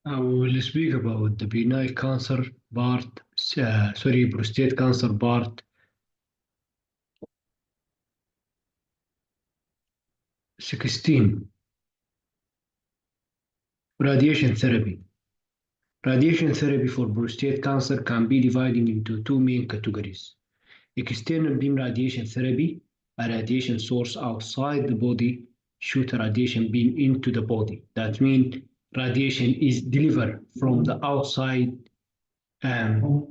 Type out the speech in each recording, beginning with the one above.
I will speak about the benign cancer part, prostate cancer part 16. Radiation therapy. Radiation therapy for prostate cancer can be divided into two main categories. External beam radiation therapy, a radiation source outside the body shoot a radiation beam into the body. That means radiation is delivered from the outside in.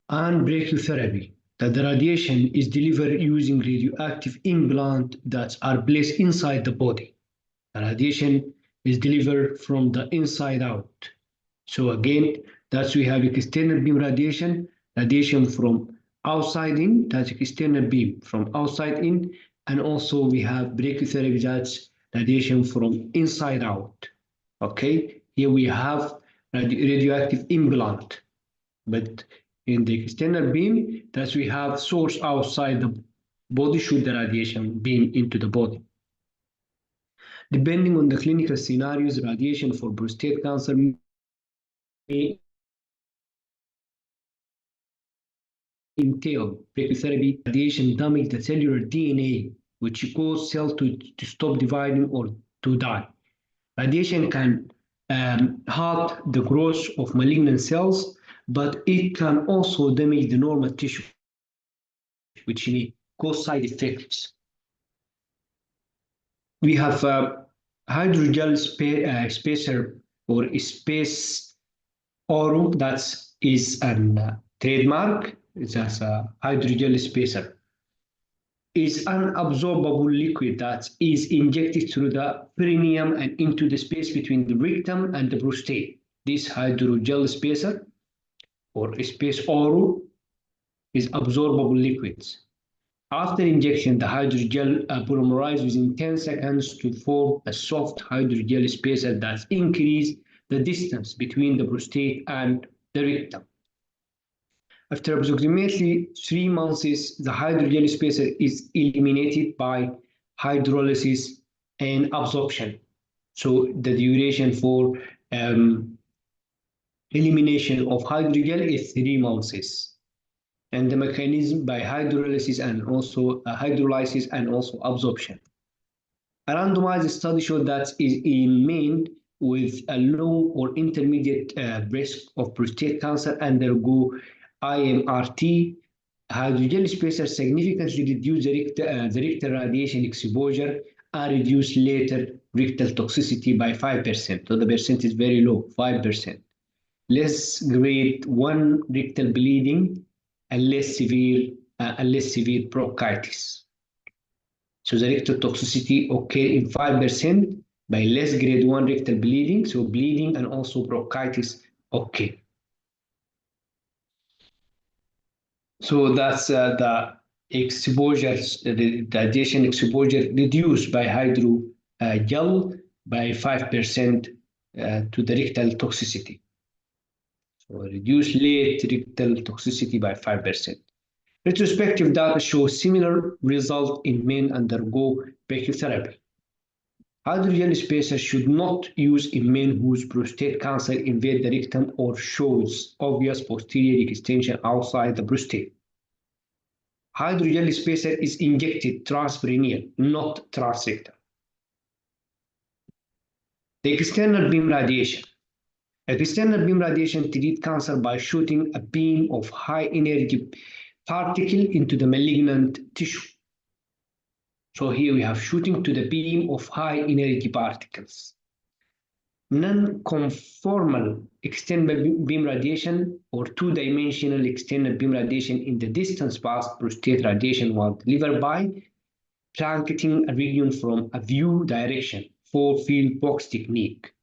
And brachytherapy, that the radiation is delivered using radioactive implant that are placed inside the body. The radiation is delivered from the inside out. So again, that's we have external beam radiation, radiation from outside in, that's external beam from outside in, and also we have brachytherapy, that's radiation from inside out. Okay, here we have radioactive implant, but in the external beam, that we have source outside the body shoot the radiation beam into the body. Depending on the clinical scenarios, radiation for prostate cancer may entail brachytherapy. Radiation damage the cellular DNA, which cause cell to stop dividing or to die. Radiation can halt the growth of malignant cells, but it can also damage the normal tissue, which may cause side effects. We have hydrogel spacer or space oro, that is a trademark. It's as a hydrogel spacer. Is an absorbable liquid that is injected through the perineum and into the space between the rectum and the prostate. This hydrogel spacer or space oro is absorbable liquids. After injection, the hydrogel polymerizes within 10 seconds to form a soft hydrogel spacer that increases the distance between the prostate and the rectum. After approximately 3 months, the hydrogel spacer is eliminated by hydrolysis and absorption. So the duration for elimination of hydrogel is 3 months. And the mechanism by hydrolysis and also absorption. A randomized study showed that in men with a low or intermediate risk of prostate cancer undergo IMRT, hydrogel spacer significantly reduce the rectal radiation exposure and reduce later rectal toxicity by 5%. So the percent is very low, 5%. Less grade 1 rectal bleeding and less severe bronchitis. So the rectal toxicity occur in 5% by less grade 1 rectal bleeding, so bleeding and also bronchitis occur. So that's the exposure, the radiation exposure reduced by hydrogel by 5% to the rectal toxicity. So reduce late rectal toxicity by 5%. Retrospective data show similar result in men undergo brachytherapy. Hydrogel spacer should not use in men whose prostate cancer invade the rectum or shows obvious posterior extension outside the prostate. Hydrogel spacer is injected transperineal, not transrectal. The external beam radiation. External beam radiation treats cancer by shooting a beam of high energy particle into the malignant tissue. So here we have shooting to the beam of high energy particles. Non-conformal external beam radiation or two-dimensional external beam radiation in the distance past prostate radiation was delivered by truncating a region from a view direction for field box technique,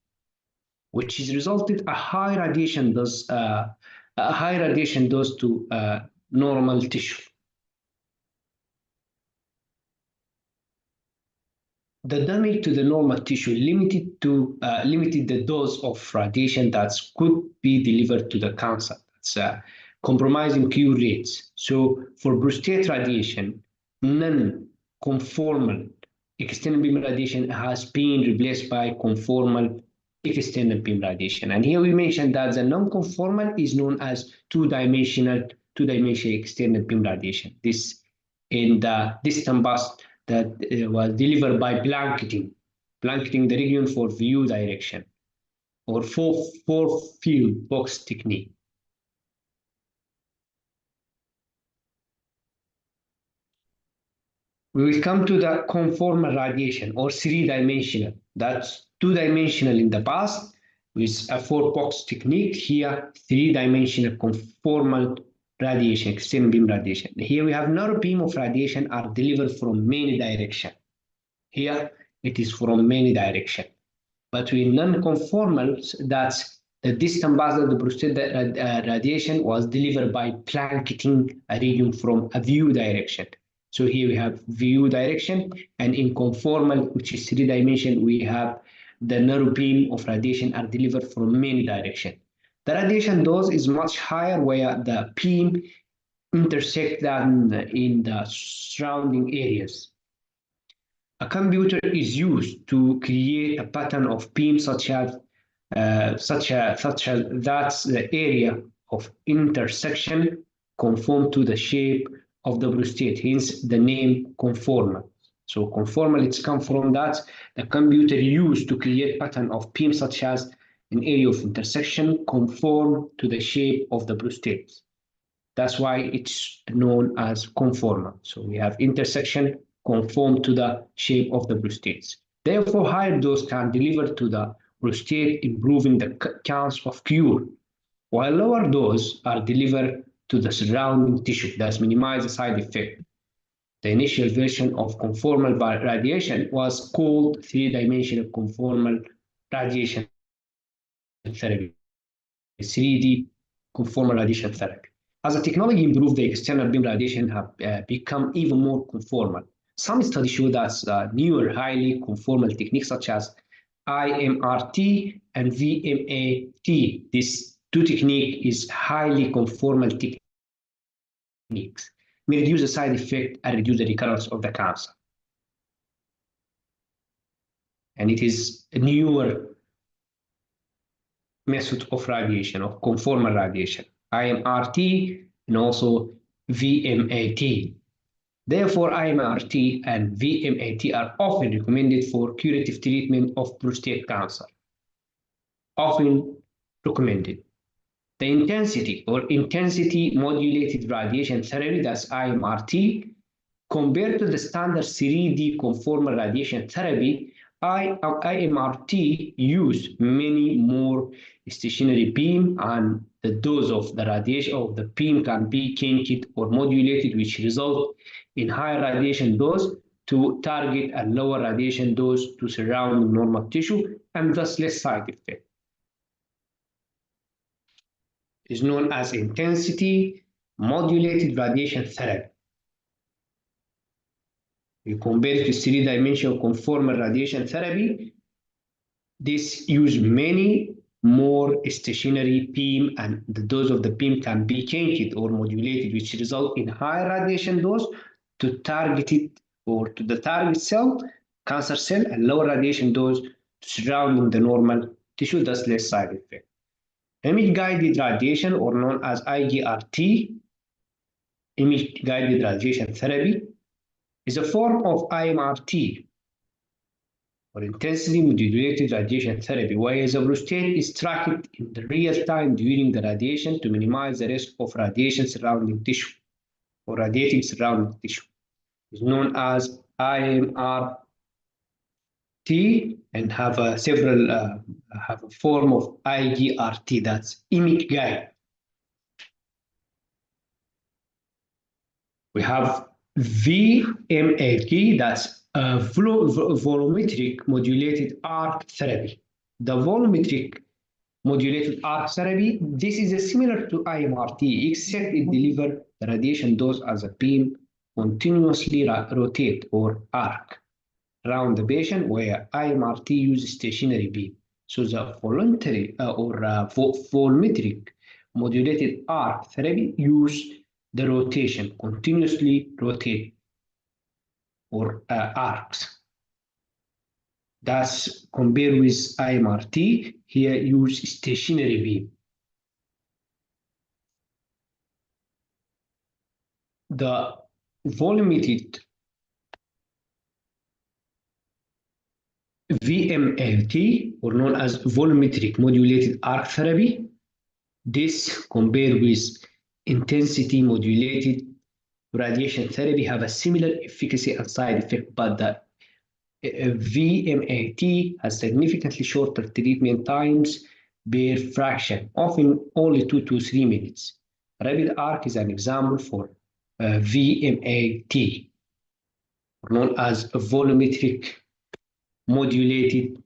which has resulted a high radiation dose to normal tissue. The damage to the normal tissue limited the dose of radiation that could be delivered to the cancer. That's compromising cure rates. So for prostate radiation, non-conformal external beam radiation has been replaced by conformal external beam radiation. And here we mentioned that the non-conformal is known as two-dimensional external beam radiation. This in the distant past that was delivered by blanketing the region for view direction or four field box technique. We will come to the conformal radiation or three-dimensional. That's two-dimensional in the past with a four-box technique. Here, three-dimensional conformal radiation, external beam radiation. Here we have narrow beam of radiation are delivered from many directions. Here it is from many directions. But with non-conformals, that's the distant path of the prostate radiation was delivered by blanketing a region from a view direction. So here we have view direction, and in conformal, which is three-dimension, we have the narrow beam of radiation are delivered from many directions. The radiation dose is much higher where the beam intersect than in the surrounding areas. A computer is used to create a pattern of beam such as that's the area of intersection conform to the shape of the prostate, hence the name conformal. So conformal, it's come from that the computer used to create pattern of beam such as an area of intersection conform to the shape of the prostate. That's why it's known as conformal. So we have intersection conform to the shape of the prostates. Therefore, higher dose can deliver to the prostate, improving the chance of cure, while lower dose are delivered to the surrounding tissue, thus minimize the side effect. The initial version of conformal radiation was called three-dimensional conformal radiation therapy, 3D conformal radiation therapy. As the technology improved, the external beam radiation have become even more conformal. Some studies show that newer, highly conformal techniques such as IMRT and VMAT, these two techniques is highly conformal techniques, may reduce the side effect and reduce the recurrence of the cancer. And it is a newer method of radiation, of conformal radiation, IMRT and also VMAT. Therefore, IMRT and VMAT are often recommended for curative treatment of prostate cancer. Often recommended. The intensity modulated radiation therapy, that's IMRT, compared to the standard 3D conformal radiation therapy, IMRT use many more stationary beam, and the dose of the radiation of the beam can be changed or modulated, which result in higher radiation dose to target a lower radiation dose to surrounding normal tissue and thus less side effect. Is known as intensity modulated radiation therapy. You compare it to three-dimensional conformal radiation therapy. This use many more stationary beam, and the dose of the beam can be changed or modulated, which result in higher radiation dose to target it or to the target cell, cancer cell, and lower radiation dose surrounding the normal tissue, thus less side effect. Image-guided radiation, or known as IGRT, image-guided radiation therapy, is a form of IMRT, or intensity modulated radiation therapy, where the prostate is tracked in the real time during the radiation to minimize the risk of radiation surrounding tissue, or radiating surrounding tissue. It's known as IMRT and have a form of IGRT, that's image guide. We have VMAT, that's volumetric modulated arc therapy. The volumetric modulated arc therapy, this is similar to IMRT, except it delivers the radiation dose as a beam continuously rotate or arc around the patient, where IMRT uses stationary beam. So the voluntary volumetric modulated arc therapy use the rotation, continuously rotate or arcs. That's compared with IMRT. Here use stationary beam. The volumetric VMAT, or known as volumetric modulated arc therapy, this compared with intensity modulated radiation therapy have a similar efficacy and side effect, but the VMAT has significantly shorter treatment times per fraction, often only 2 to 3 minutes. Rapid arc is an example for VMAT, known as volumetric modulated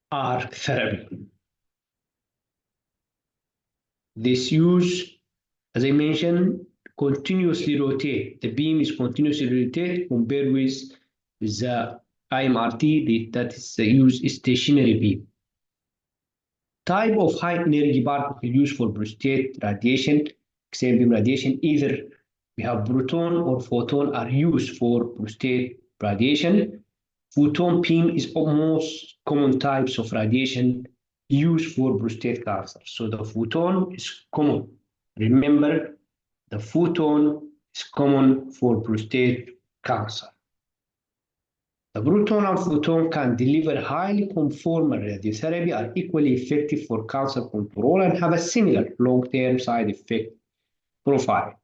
arc therapy. This use, as I mentioned, continuously rotate. The beam is continuously rotate compared with the IMRT that is use stationary beam. Type of high energy particle used for prostate radiation, X-ray beam radiation, either we have proton or photon are used for prostate radiation. Photon beam is most common types of radiation used for prostate cancer. So the photon is common. Remember, the photon is common for prostate cancer. The proton and photon can deliver highly conformal radiotherapy, are equally effective for cancer control, and have a similar long-term side effect profile.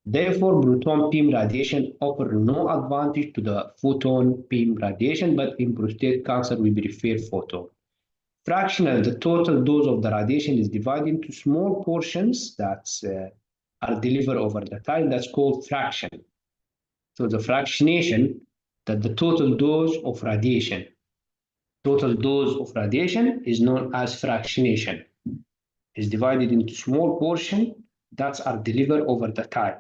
Therefore, proton beam radiation offers no advantage to the photon beam radiation, but in prostate cancer, we prefer photon. Fractional, the total dose of the radiation is divided into small portions that are delivered over the time. That's called fraction. So the fractionation, that the total dose of radiation is known as fractionation. Is divided into small portions that are delivered over the time.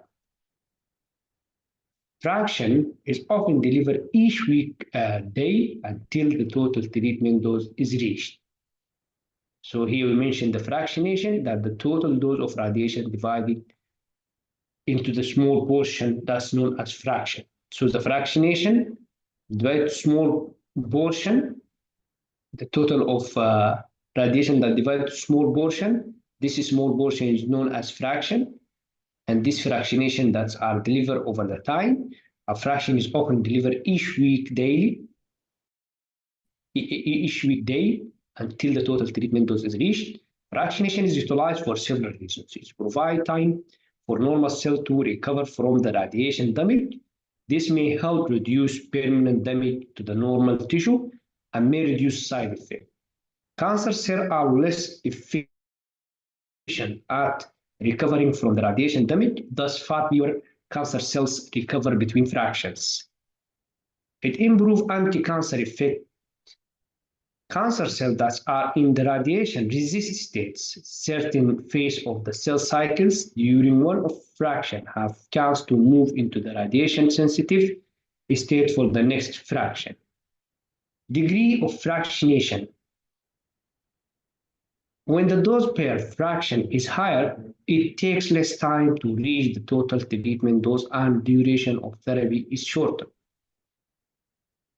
Fraction is often delivered each week day until the total treatment dose is reached. So here we mentioned the fractionation, that the total dose of radiation divided into the small portion that's known as fraction. So the fractionation divided small portion, the total of radiation that divided to small portion, this small portion is known as fraction, and this fractionation that are delivered over the time. A fraction is often delivered each week day until the total treatment dose is reached. Fractionation is utilized for several reasons. It provides time for normal cell to recover from the radiation damage. This may help reduce permanent damage to the normal tissue and may reduce side effects. Cancer cells are less efficient at recovering from the radiation damage, thus fewer cancer cells recover between fractions. It improves anti-cancer effect. Cancer cells that are in the radiation resist states, certain phase of the cell cycles during one of fraction have chance to move into the radiation sensitive state for the next fraction. Degree of fractionation. When the dose per fraction is higher, it takes less time to reach the total treatment dose and duration of therapy is shorter.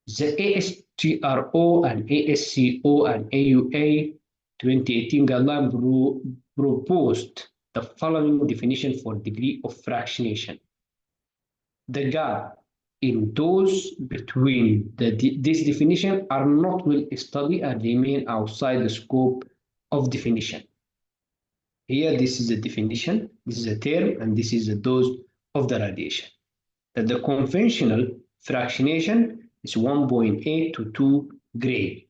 The ASTRO and ASCO and AUA 2018 guideline proposed the following definition for degree of fractionation. The gap in those between this definition are not well studied and remain outside the scope of definition. Here, this is a definition, this is a term, and this is the dose of the radiation. That the conventional fractionation is 1.8 to 2 gray.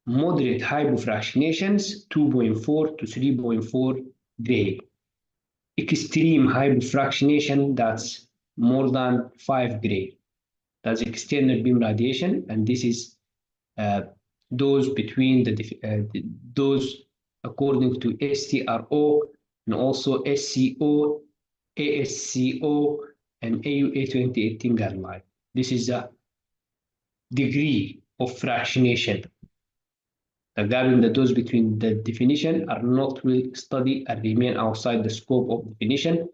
Moderate hypofractionations 2.4 to 3.4 gray. Extreme hypofractionation, that's more than 5 gray. That's external beam radiation, and this is those between those according to STRO and also SCO, ASCO, and AUA 2018 guideline. This is the degree of fractionation. The gap in the dose between the definition are not well studied and remain outside the scope of definition.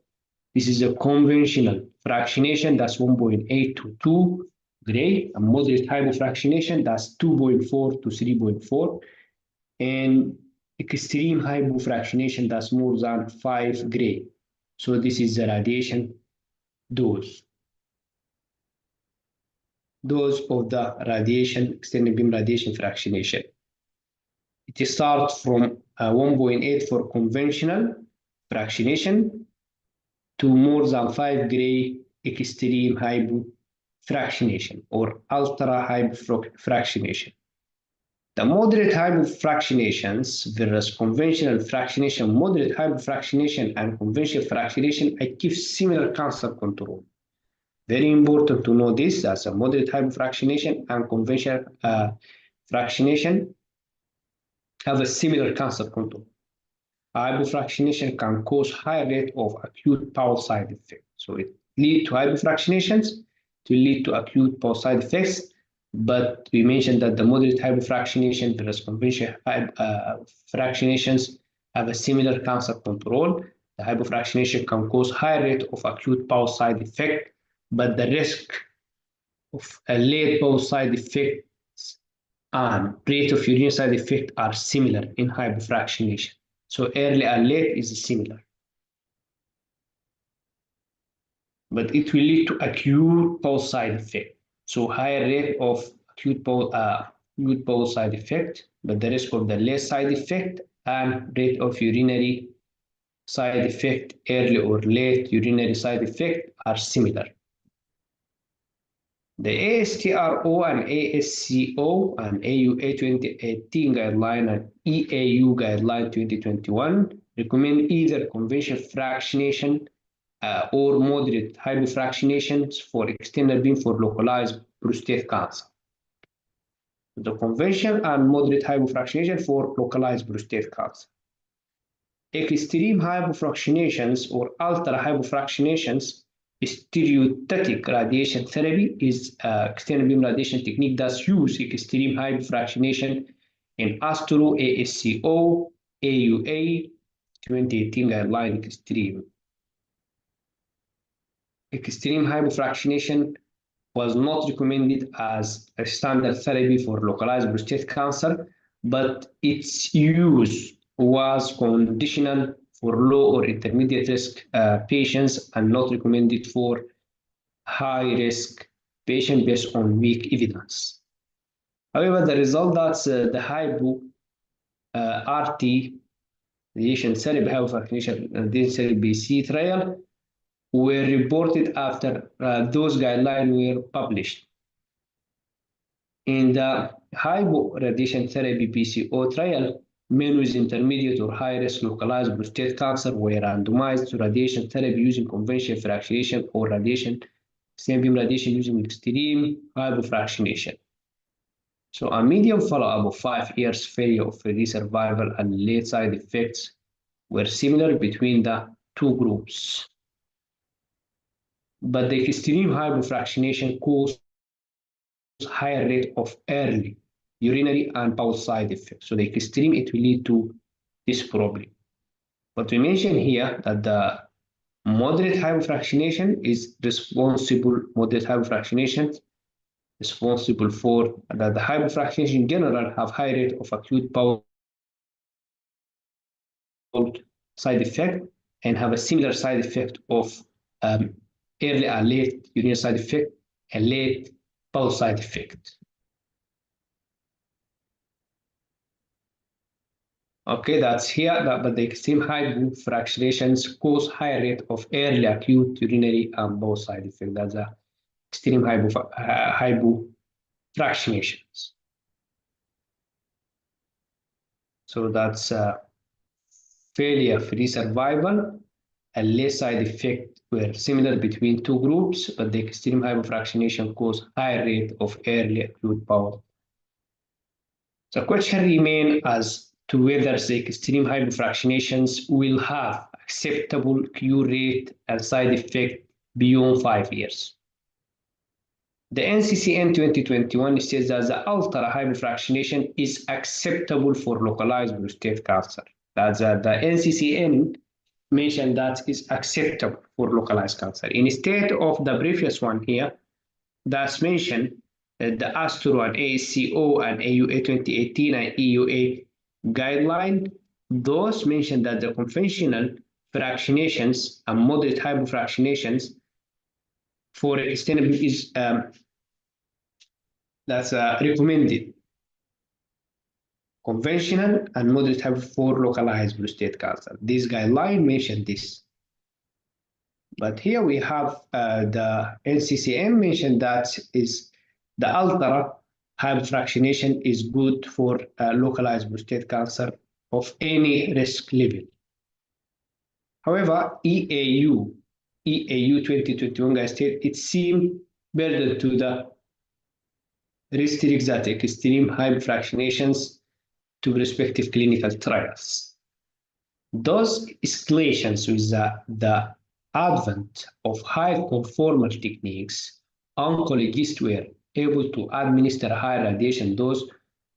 This is a conventional fractionation, that's 1.8 to 2 gray. A moderate hypofractionation, that's 2.4 to 3.4. And extreme hypofractionation, that's more than 5 gray. So this is the radiation dose. Dose of the radiation, extended beam radiation fractionation. It starts from 1.8 for conventional fractionation to more than 5 gray extreme hypofractionation or ultra hypofractionation. The moderate hypofractionations versus conventional fractionation, moderate hypofractionation and conventional fractionation achieve similar cancer control. Very important to know this, as a moderate hypofractionation and conventional fractionation have a similar cancer control. Hypofractionation can cause high rate of acute bowel side effects. So it leads to hypofractionations to lead to acute bowel side effects. But we mentioned that the moderate hypofractionation versus conventional fractionations have a similar cancer control. The hypofractionation can cause high rate of acute bowel side effect, but the risk of a late bowel side effects and rate of urinary side effect are similar in hypofractionation. So early and late is similar. But it will lead to acute bowel side effect. So higher rate of acute bowel side effect, but the risk of the less side effect and rate of urinary side effect, early or late urinary side effect are similar. The ASTRO and ASCO and AUA 2018 guideline and EAU guideline 2021 recommend either conventional fractionation or moderate hypofractionations for extended beam for localized prostate cancer. The conventional and moderate hypofractionation for localized prostate cancer. Extreme hypofractionations or ultra hypofractionations, stereotactic radiation therapy is extended beam radiation technique that uses extreme hypofractionation in ASTRO, ASCO, AUA 2018 guideline extreme. Extreme hypofractionation was not recommended as a standard therapy for localized prostate cancer, but its use was conditional for low or intermediate risk patients and not recommended for high risk patients based on weak evidence. However, the result that the hypo RT radiation therapy hypofractionation radiation therapy BC trial were reported after those guidelines were published. In the hypo radiation therapy PCO trial, men with intermediate or high risk localized prostate cancer were randomized to radiation therapy using conventional fractionation or radiation, extended beam radiation using extreme hypofractionation. So a median follow-up of 5 years, failure of free survival and late side effects were similar between the two groups. But the extreme hypofractionation caused higher rate of early urinary and bowel side effects. So the extreme, it will lead to this problem. But we mentioned here that the moderate hypofractionation is responsible, moderate hypofractionation responsible for that the hypofractionation in general have high rate of acute bowel side effect and have a similar side effect of early and late urinary side effect and late bowel side effect. Okay, that's here, but the extreme hypofractionations cause higher rate of early acute urinary and bowel side effect. That's the extreme hypofractionations. So that's failure-free survival and less side effect were similar between two groups, but the extreme hypofractionation caused higher rate of early acute bowel. The question remains as to whether the extreme hypofractionations will have acceptable cure rate and side effect beyond 5 years. The NCCN 2021 says that the ultra hypofractionation is acceptable for localized prostate cancer. That's the NCCN mentioned that is acceptable for localized cancer. Instead of the previous one here, that's mentioned, the ASTRO and ASCO and AUA 2018 and EUA guideline, those mention that the conventional fractionations and moderate hypofractionations for extended is that's recommended. Conventional and moderate hypo for localized prostate cancer. This guideline mentioned this. But here we have the NCCN mentioned that is the ultra hypofractionation is good for localized prostate cancer of any risk level. However, EAU 2021 guide state it seemed better to the restrict that extreme hypofractionations to respective clinical trials. Those escalations with the advent of high conformal techniques, oncologists were able to administer high radiation dose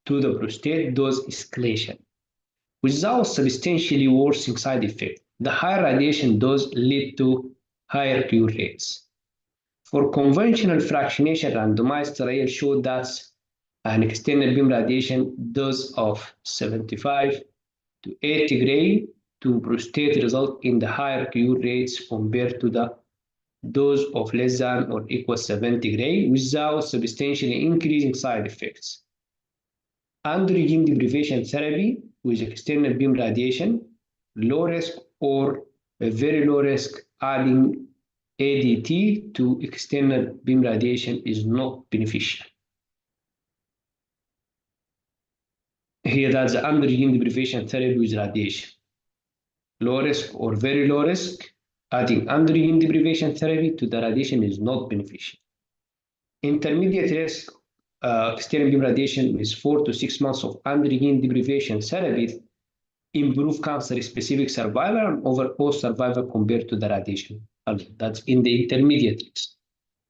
to the prostate dose escalation without substantially worsening side effects. The higher radiation dose lead to higher cure rates. For conventional fractionation, randomized trials showed that an extended beam radiation dose of 75 to 80 gray to prostate result in the higher cure rates compared to the dose of less than or equal 70 gray without substantially increasing side effects. Androgen deprivation therapy with extended beam radiation, low risk or very low risk adding ADT to extended beam radiation is not beneficial. Here that's the androgen deprivation therapy with radiation. Low risk or very low risk, adding androgen deprivation therapy to the radiation is not beneficial. Intermediate risk extended beam radiation with 4 to 6 months of androgen deprivation therapy improve cancer-specific survival and overall survival compared to the radiation. That's in the intermediate risk.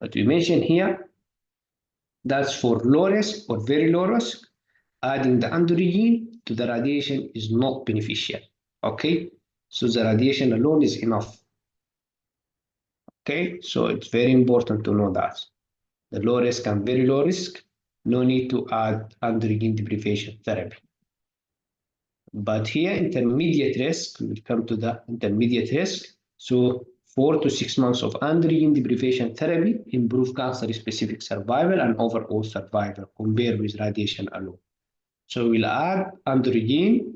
But we mentioned here, that's for low risk or very low risk. Adding the androgen to the radiation is not beneficial. Okay, so the radiation alone is enough. Okay, so it's very important to know that. The low risk and very low risk, no need to add androgen deprivation therapy. But here, intermediate risk, we'll come to the intermediate risk. So 4 to 6 months of androgen deprivation therapy improve cancer-specific survival and overall survival compared with radiation alone. So we'll add androgen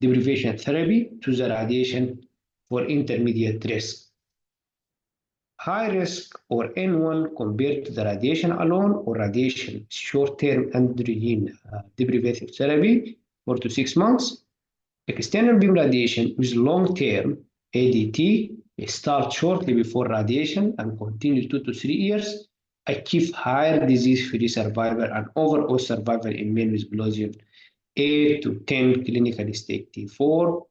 deprivation therapy to the radiation for intermediate risk. High risk or N1 compared to the radiation alone or radiation short-term androgen deprivative therapy 4 to 6 months. External beam radiation with long-term ADT start shortly before radiation and continue 2 to 3 years, achieve higher disease-free survival and overall survival in men with Gaussian 8 to 10 clinical stage T4,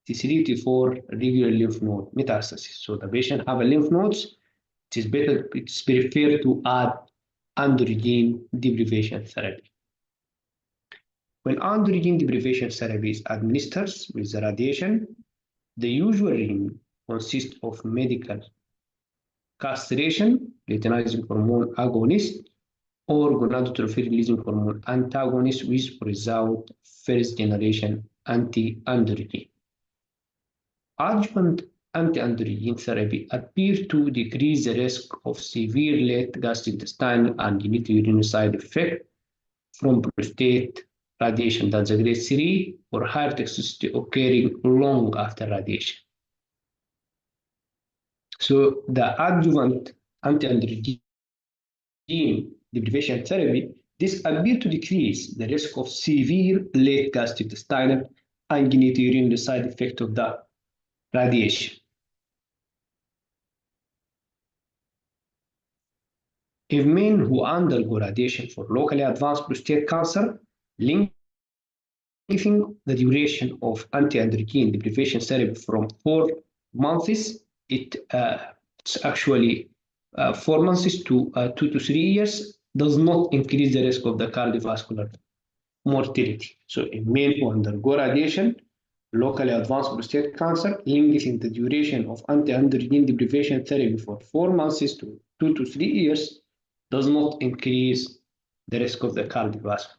T3, T4 regular lymph node metastasis. So the patient have a lymph nodes, it's preferred to add androgen deprivation therapy. When androgen deprivation therapy is administered with the radiation, the usual regimen consists of medical castration, luteinizing hormone agonist, or gonadotrophin releasing hormone antagonist with or without first generation anti-androgen. Adjuvant anti-androgen therapy appear to decrease the risk of severe late gastrointestinal and genitourinary side effect from prostate radiation, that's a grade 3, or higher toxicity occurring long after radiation. So the adjuvant anti-androgen deprivation therapy, this appear to decrease the risk of severe late gastrointestinal and genitourinary side effect of the radiation. In men who undergo radiation for locally advanced prostate cancer, lengthening the duration of anti-androgen deprivation therapy from 4 months, it's actually 4 months to 2 to 3 years, does not increase the risk of the cardiovascular mortality. So in men who undergo radiation, locally advanced prostate cancer, lengthening the duration of anti-androgen deprivation therapy for 4 months to 2 to 3 years does not increase the risk of the cardiovascular.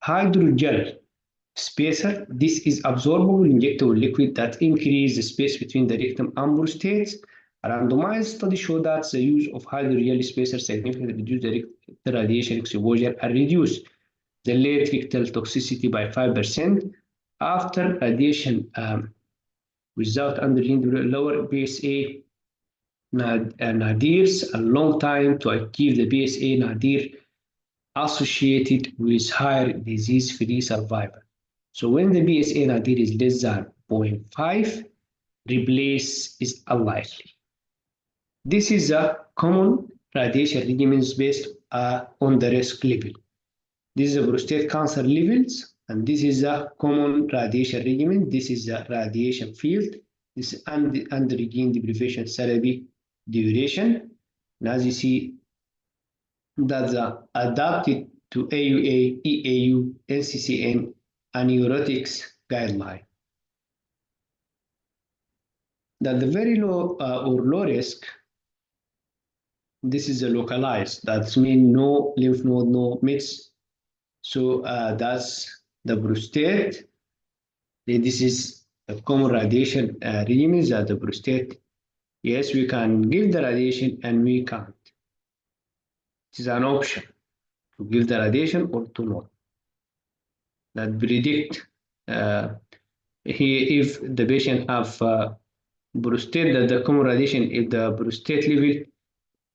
Hydrogel spacer, this is absorbable injectable liquid that increases the space between the rectum and prostate. A randomized study showed that the use of hydrogel spacer significantly reduced the rectal radiation exposure and reduced the late rectal toxicity by 5%. After radiation without androgen lower PSA nadirs a long time to achieve the PSA nadir associated with higher disease-free survival. So when the PSA nadir is less than 0.5, replace is unlikely. This is a common radiation regimens based on the risk level. This is a prostate cancer levels, and this is a common radiation regimen. This is a radiation field. This is androgen deprivation therapy duration. And as you see, that's adapted to AUA, EAU, NCCN, and Neurotics guideline. That the very low or low risk, this is a localized. That means no lymph node, no mets. So that's the prostate. This is a common radiation regime that the prostate. Yes, we can give the radiation and we can't. It is an option to give the radiation or to not. That predict if the patient have prostate, that the common radiation if the prostate level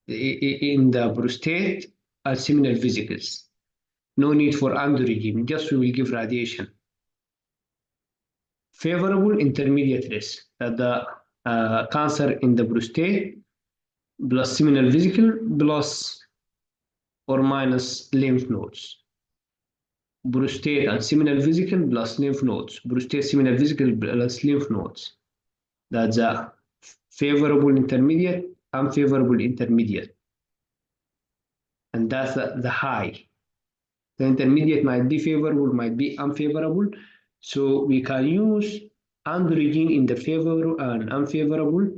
in the prostate are seminal vesicles. No need for androgen, just we will give radiation. Favorable intermediate risk, that the cancer in the prostate plus seminal vesicle plus or minus lymph nodes. Prostate and seminal vesicle plus lymph nodes. Prostate seminal vesicle plus lymph nodes. That's a favorable intermediate, unfavorable intermediate. And that's the high. The intermediate might be favorable, might be unfavorable. So we can use androgen in the favorable and unfavorable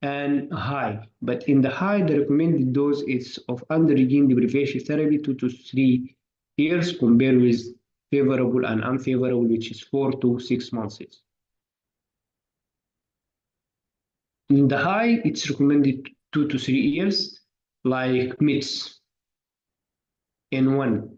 and high. But in the high, the recommended dose is of androgen deprivation therapy 2 to 3 years compared with favorable and unfavorable, which is 4 to 6 months. In the high, it's recommended 2 to 3 years, like MITS N1.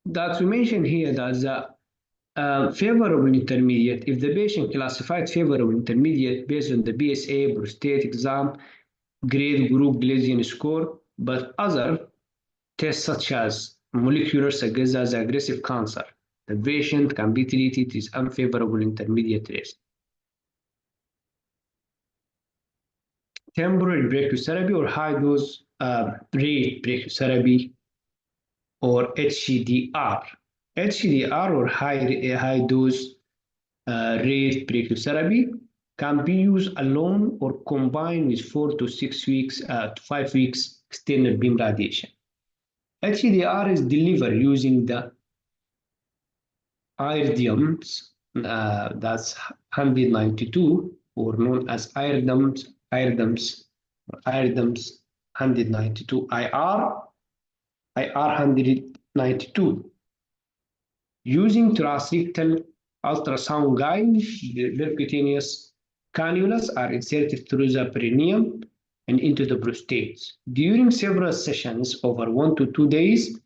That we mentioned here that the favorable intermediate, if the patient classified favorable intermediate based on the PSA, prostate exam, grade, group, Gleason score, but other tests such as molecular suggest as aggressive cancer, the patient can be treated with unfavorable intermediate risk. Temporary brachytherapy or high dose rate brachytherapy or HDR. HDR or high dose rate brachytherapy can be used alone or combined with 4 to 6 weeks to 5 weeks external beam radiation. HDR is delivered using the iridiums, that's 192, or known as iridiums 192 IR 192. Using transrectal ultrasound guide, the percutaneous cannulas are inserted through the perineum and into the prostate. During several sessions over 1 to 2 days,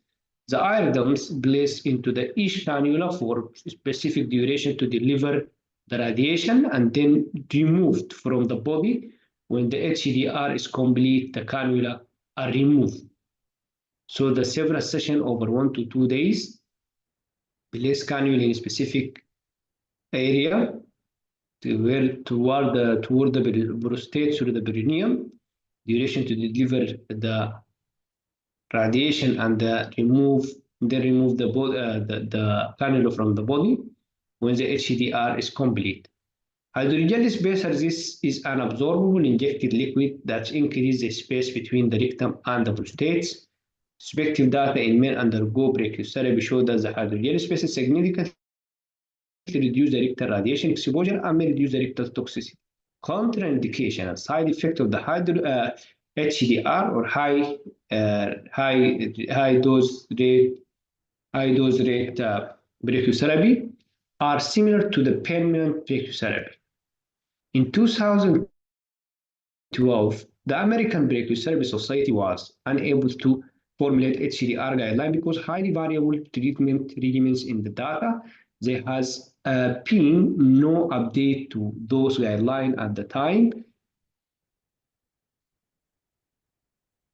the iridiums placed into the each cannula for specific duration to deliver the radiation and then removed from the body. When the HDR is complete, the cannula are removed. So the several sessions over 1 to 2 days, place cannula in a specific area toward the prostate through the perineum, duration to deliver the radiation and remove the cannula from the body when the HDR is complete. Hydrogel spacer, this is an absorbable injected liquid that increases the space between the rectum and the prostate. Prospective data in men undergo brachytherapy show that the hydrogel spacer significantly reduce the rectal radiation exposure and may reduce the rectal toxicity. Contraindication and side effect of the HDR or high dose rate brachytherapy are similar to the permanent brachytherapy. In 2012, the American Brachytherapy Society was unable to formulate HDR guideline because highly variable treatment regimens in the data. There has been no update to those guidelines at the time.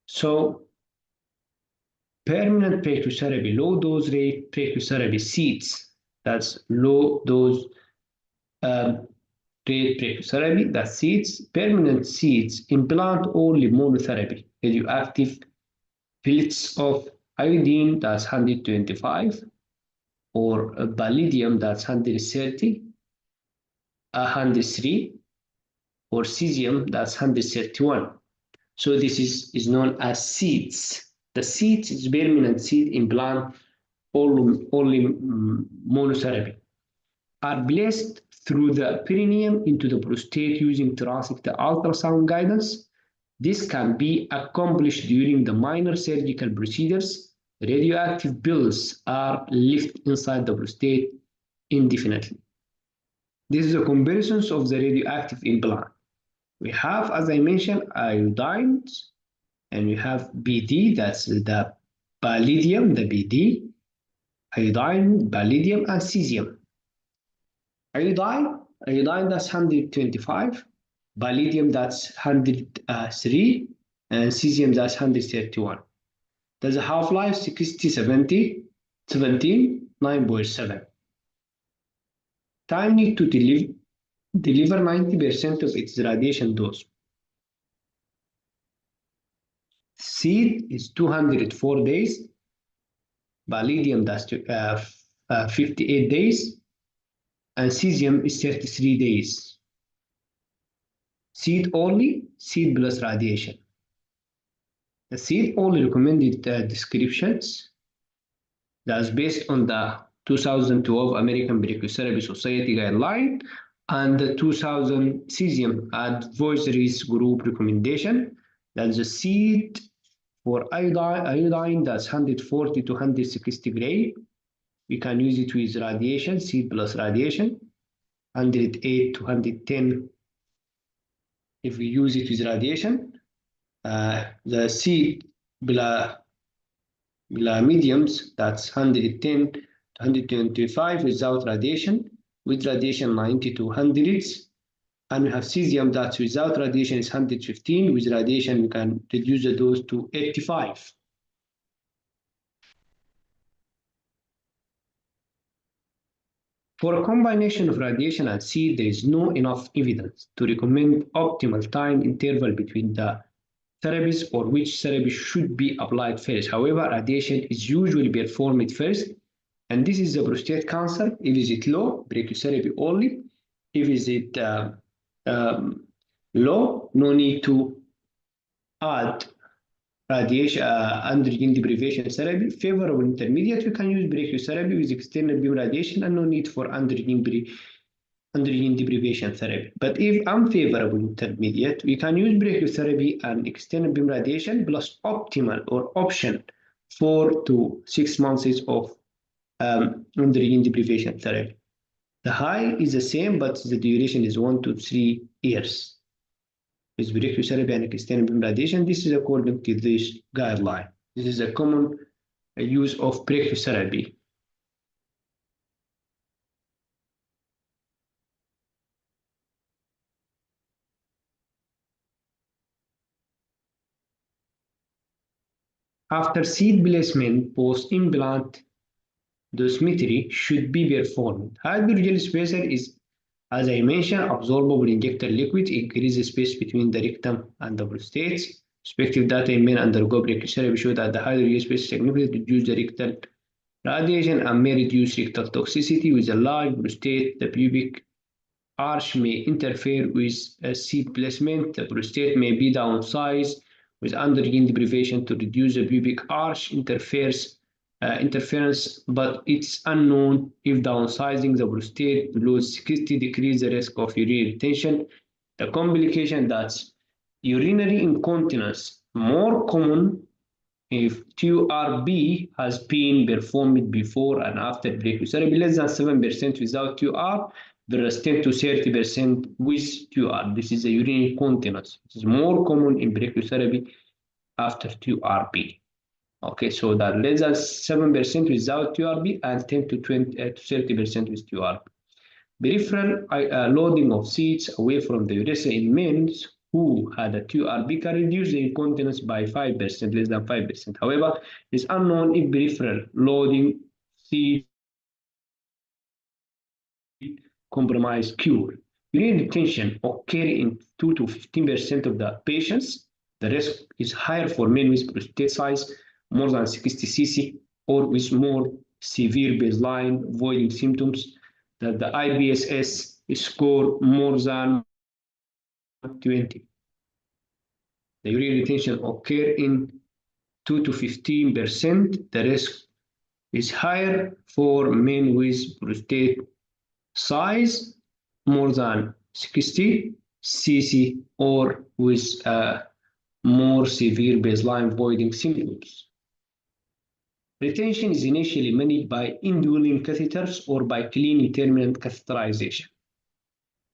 So permanent brachytherapy, low dose rate brachytherapy seeds, that's low dose rate brachytherapy, that seeds, permanent seeds, implant only monotherapy, radioactive pellets of iodine, that's 125, or palladium, that's 130, 103, or cesium, that's 131. So this is known as seeds. The seeds is permanent seed implant only monotherapy. Are placed through the perineum into the prostate using thoracic ultrasound guidance. This can be accomplished during the minor surgical procedures. Radioactive pills are left inside the prostate indefinitely. This is a comparison of the radioactive implant. We have, as I mentioned, iodine, and we have BD, that's the palladium, the BD, iodine, palladium, and cesium. Iodine that's 125, palladium that's 103, and cesium that's 131. There's a half-life 60, 70, 17, 9.7. Time need to deliver 90% of its radiation dose. Seed is 204 days, palladium that's 58 days, and cesium is 33 days. Seed only, seed plus radiation. The seed only recommended descriptions that's based on the 2012 American Brachytherapy Society guideline and the 2000 cesium advisories group recommendation. That's the seed for iodine that's 140 to 160 gray. We can use it with radiation, seed plus radiation, 108 to 110 if we use it with radiation. The seed mediums, that's 110 to 125 without radiation, with radiation 90 to 100s. And we have cesium that's without radiation is 115, with radiation we can reduce the dose to 85. For a combination of radiation and seed, there is no enough evidence to recommend optimal time interval between the therapies or which therapy should be applied first. However, radiation is usually performed first, and this is the prostate cancer. If is it low, brachytherapy only. If is it low, no need to add radiation, androgen deprivation therapy. Favorable intermediate, we can use brachytherapy with external beam radiation and no need for androgen deprivation therapy. But if unfavorable intermediate, we can use brachytherapy and external beam radiation plus optimal or option 4 to 6 months of androgen deprivation therapy. The high is the same, but the duration is 1 to 3 years. With brachytherapy and external beam radiation, this is according to this guideline. This is a common use of brachytherapy. After seed placement, post-implant dosimetry should be performed. Hydrogel spacer is, as I mentioned, absorbable injector liquid. It increases space between the rectum and the prostate. Prospective data in men undergo brachytherapy show that the hydrogel spacer significantly reduces the rectal radiation and may reduce rectal toxicity. With a large prostate, the pubic arch may interfere with seed placement. The prostate may be downsized with androgen deprivation to reduce the pubic arch interferes interference, but it's unknown if downsizing the prostate below 60 decrease the risk of urinary retention. The complication that's urinary incontinence more common if TURB has been performed before and after brachytherapy, less than 7% without TUR, versus 10 to 30% with TUR. This is a urinary incontinence. It is more common in brachytherapy after TURB. Okay, so that less than 7% without TURB and 10 to 30% with TURB. Peripheral loading of seeds away from the urethra in men who had a TURB can reduce the incontinence by 5%, less than 5%. However, it's unknown if peripheral loading seeds compromise cure. Urinary retention occurs in 2 to 15% of the patients. The risk is higher for men with prostate size more than 60 cc or with more severe baseline voiding symptoms that the IBSS score more than 20. The urinary retention occurs in 2 to 15%. The risk is higher for men with prostate size more than 60 cc or with more severe baseline voiding symptoms. Retention is initially managed by indwelling catheters or by clean intermittent catheterization.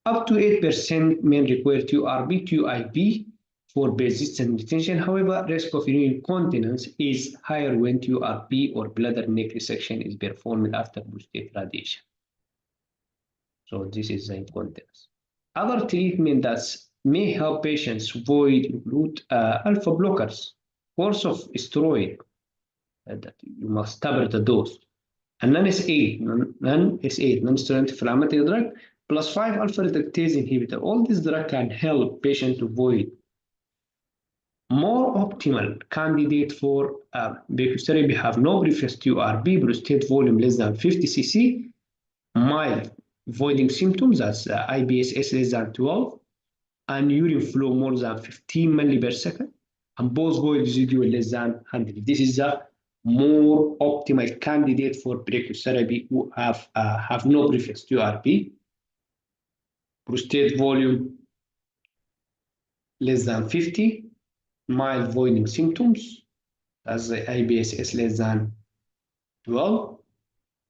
Up to 8% men require TURB, TUIB for persistent retention. However, risk of urinary incontinence is higher when TURB or bladder neck resection is performed after prostate radiation. So this is the incontinence. Other treatment that may help patients avoid include alpha blockers, course of steroid that you must taper the dose, and non-S8, non-steroidal anti-inflammatory drug, plus 5 alpha reductase inhibitor. All these drugs can help patients avoid. More optimal candidate for brachytherapy have no previous TURB, prostate volume less than 50 cc, mild voiding symptoms, that's IBSS less than 12, and urine flow more than 15 milli per second, and both void residual less than 100. This is a more optimal candidate for brachytherapy who have no previous TURB, prostate volume less than 50, mild voiding symptoms, as the IBSS less than 12,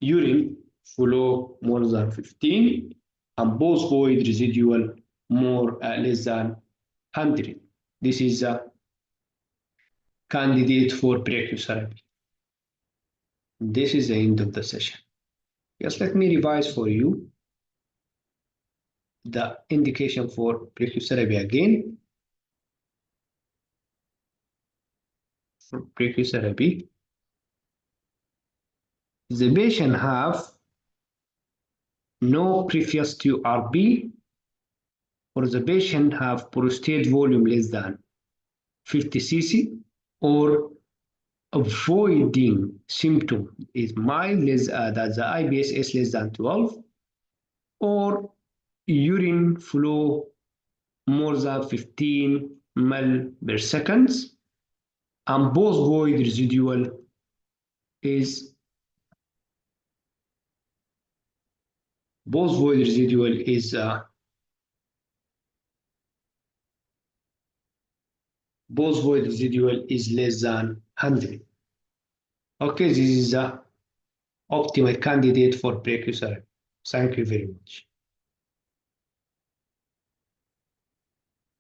urine flow more than 15, and both void residual more less than 100. This is a candidate for brachytherapy. This is the end of the session. Yes, let me revise for you the indication for brachytherapy again. For brachytherapy, the patient have no previous TURB, or the patient have prostate volume less than 50 cc, or avoiding symptom is mild, that's the IBSS less than 12, or urine flow more than 15 ml per second, and both void residual is less than 100. Okay, this is the optimal candidate for brachytherapy. Thank you very much.